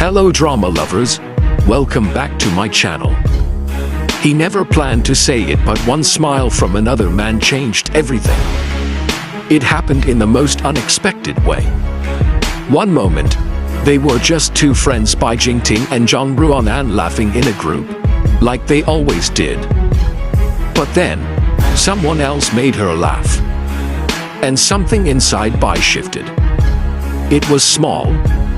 Hello drama lovers, welcome back to my channel. He never planned to say it, but one smile from another man changed everything. It happened in the most unexpected way. One moment, they were just two friends, Bai Jingting and Zhang Ruonan, laughing in a group, like they always did. But then, someone else made her laugh. And something inside Bai shifted. It was small,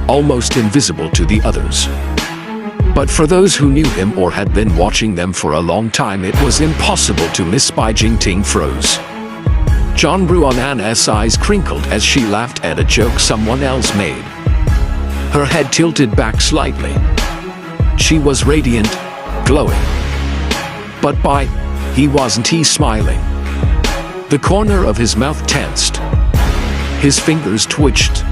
almost invisible to the others. But for those who knew him or had been watching them for a long time, it was impossible to miss. Bai Jingting froze. Zhang Ruonan's eyes crinkled as she laughed at a joke someone else made. Her head tilted back slightly. She was radiant, glowing. But Bai, he wasn't smiling. The corner of his mouth tensed. His fingers twitched.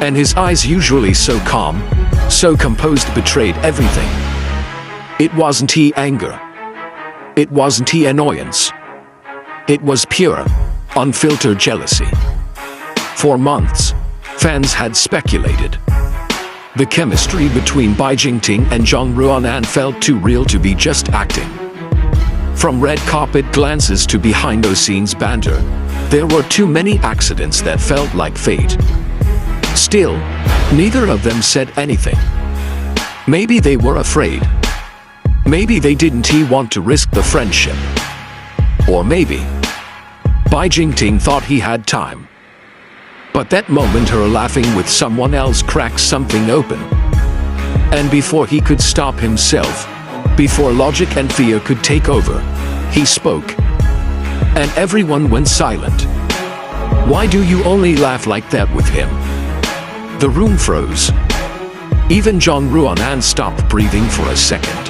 And his eyes, usually so calm, so composed, betrayed everything. It wasn't anger. It wasn't annoyance. It was pure, unfiltered jealousy. For months, fans had speculated. The chemistry between Bai Jingting and Zhang Ruonan felt too real to be just acting. From red carpet glances to behind-the-scenes banter, there were too many accidents that felt like fate. Still, neither of them said anything. Maybe they were afraid. Maybe they didn't want to risk the friendship. Or maybe Bai Jingting thought he had time. But that moment, her laughing with someone else cracked something open. And before he could stop himself, before logic and fear could take over, he spoke. And everyone went silent. Why do you only laugh like that with him? The room froze. Even Zhang Ruonan stopped breathing for a second.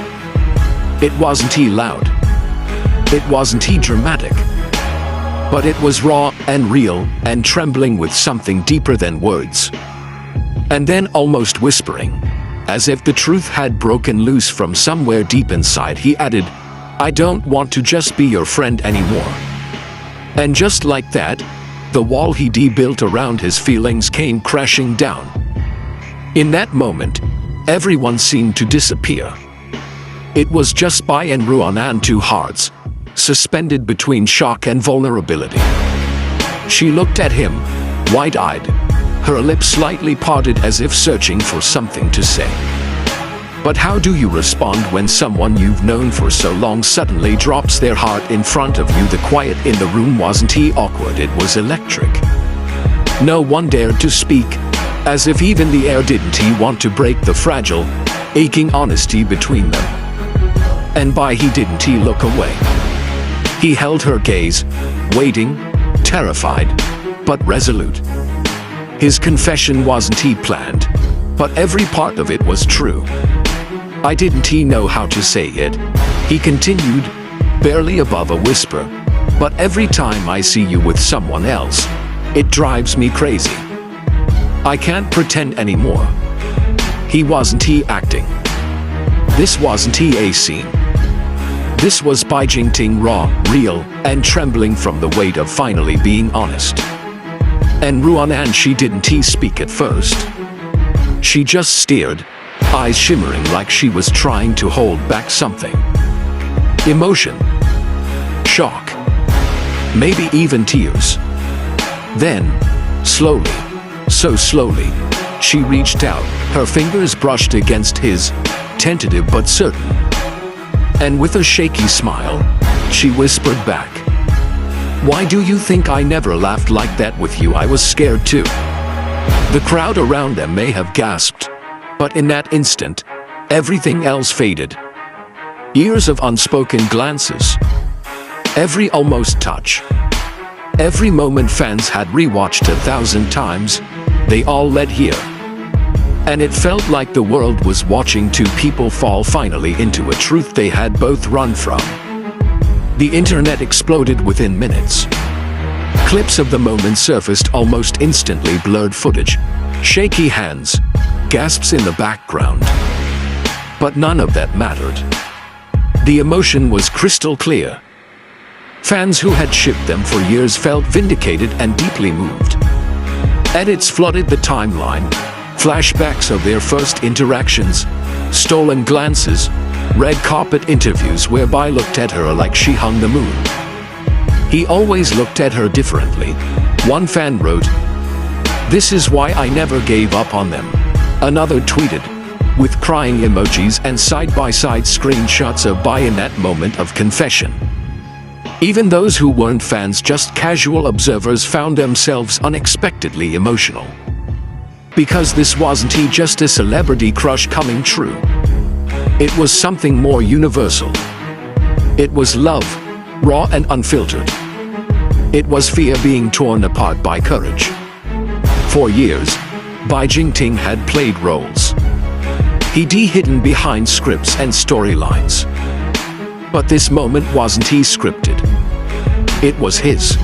It wasn't loud. It wasn't dramatic. But it was raw and real and trembling with something deeper than words. And then, almost whispering, as if the truth had broken loose from somewhere deep inside, he added, "I don't want to just be your friend anymore." And just like that, the wall he built around his feelings came crashing down. In that moment, everyone seemed to disappear. It was just Bai and Ruonan, two hearts, suspended between shock and vulnerability. She looked at him, wide-eyed, her lips slightly parted as if searching for something to say. But how do you respond when someone you've known for so long suddenly drops their heart in front of you? The quiet in the room wasn't awkward, it was electric. No one dared to speak, as if even the air didn't want to break the fragile, aching honesty between them. And Bai, he didn't look away. He held her gaze, waiting, terrified, but resolute. His confession wasn't planned, but every part of it was true. I didn't know how to say it, he continued, barely above a whisper, but every time I see you with someone else, it drives me crazy. I can't pretend anymore. He wasn't acting. This wasn't a scene. This was Bai Jingting, raw, real, and trembling from the weight of finally being honest. And Ruonan, she didn't speak at first. She just stared, eyes shimmering like she was trying to hold back something. Emotion. Shock. Maybe even tears. Then, slowly, so slowly, she reached out, her fingers brushed against his, tentative but certain. And with a shaky smile, she whispered back, "Why do you think I never laughed like that with you? I was scared too." The crowd around them may have gasped, but in that instant, everything else faded. Years of unspoken glances. Every almost touch. Every moment fans had rewatched 1,000 times, they all led here. And it felt like the world was watching two people fall finally into a truth they had both run from. The internet exploded within minutes. Clips of the moment surfaced almost instantly, blurred footage, shaky hands, gasps in the background. But none of that mattered. The emotion was crystal clear. Fans who had shipped them for years felt vindicated and deeply moved. Edits flooded the timeline, Flashbacks of their first interactions, stolen glances, red carpet interviews where Bai looked at her like she hung the moon. He always looked at her differently. One fan wrote, "This is why I never gave up on them." Another tweeted, with crying emojis and side-by-side screenshots of Bai in that moment of confession. Even those who weren't fans, just casual observers, found themselves unexpectedly emotional. Because this wasn't just a celebrity crush coming true. It was something more universal. It was love, raw and unfiltered. It was fear being torn apart by courage. For years, Bai Jingting had played roles. He'd hidden behind scripts and storylines. But this moment wasn't scripted. It was his.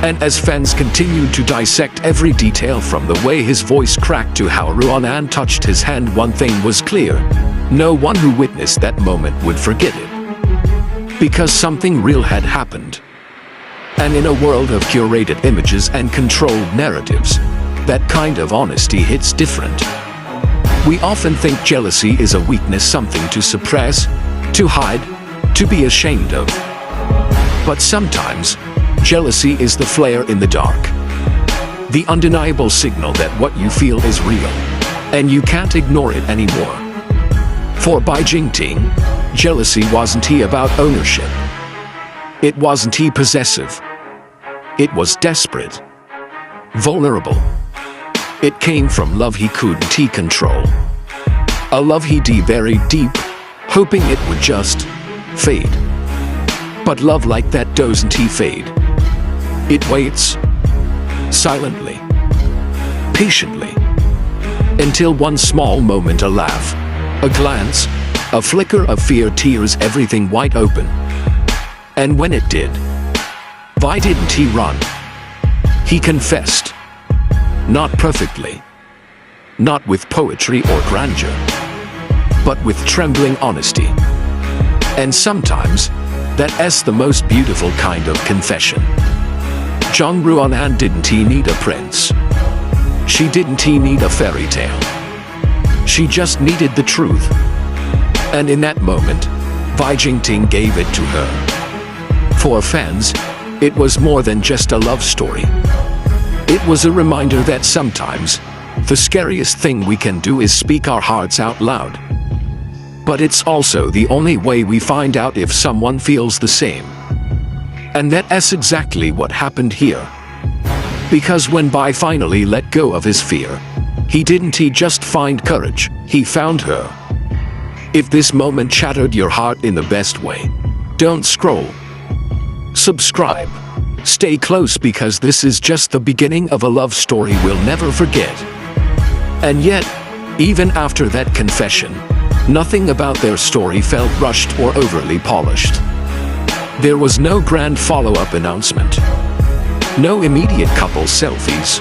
And as fans continued to dissect every detail, from the way his voice cracked to how Ruonan touched his hand, one thing was clear: no one who witnessed that moment would forget it. Because something real had happened. And in a world of curated images and controlled narratives, that kind of honesty hits different. We often think jealousy is a weakness, something to suppress, to hide, to be ashamed of. But sometimes, jealousy is the flare in the dark. The undeniable signal that what you feel is real, and you can't ignore it anymore. For Bai Jingting, jealousy wasn't about ownership. It wasn't possessive. It was desperate. Vulnerable. It came from love he couldn't control. A love he'd buried deep, hoping it would just fade. But love like that doesn't fade. It waits, silently, patiently, until one small moment, a laugh, a glance, a flicker of fear tears everything wide open. And when it did, Bai didn't run. He confessed. Not perfectly, not with poetry or grandeur, but with trembling honesty. And sometimes, that's the most beautiful kind of confession. Zhang Ruonan didn't need a prince. She didn't need a fairy tale. She just needed the truth. And in that moment, Bai Jingting gave it to her. For fans, it was more than just a love story. It was a reminder that sometimes, the scariest thing we can do is speak our hearts out loud. But it's also the only way we find out if someone feels the same. And that's exactly what happened here. Because when Bai finally let go of his fear, he didn't just find courage, he found her. If this moment shattered your heart in the best way, don't scroll. Subscribe. Stay close, because this is just the beginning of a love story we'll never forget. And yet, even after that confession, nothing about their story felt rushed or overly polished. There was no grand follow-up announcement. No immediate couple selfies.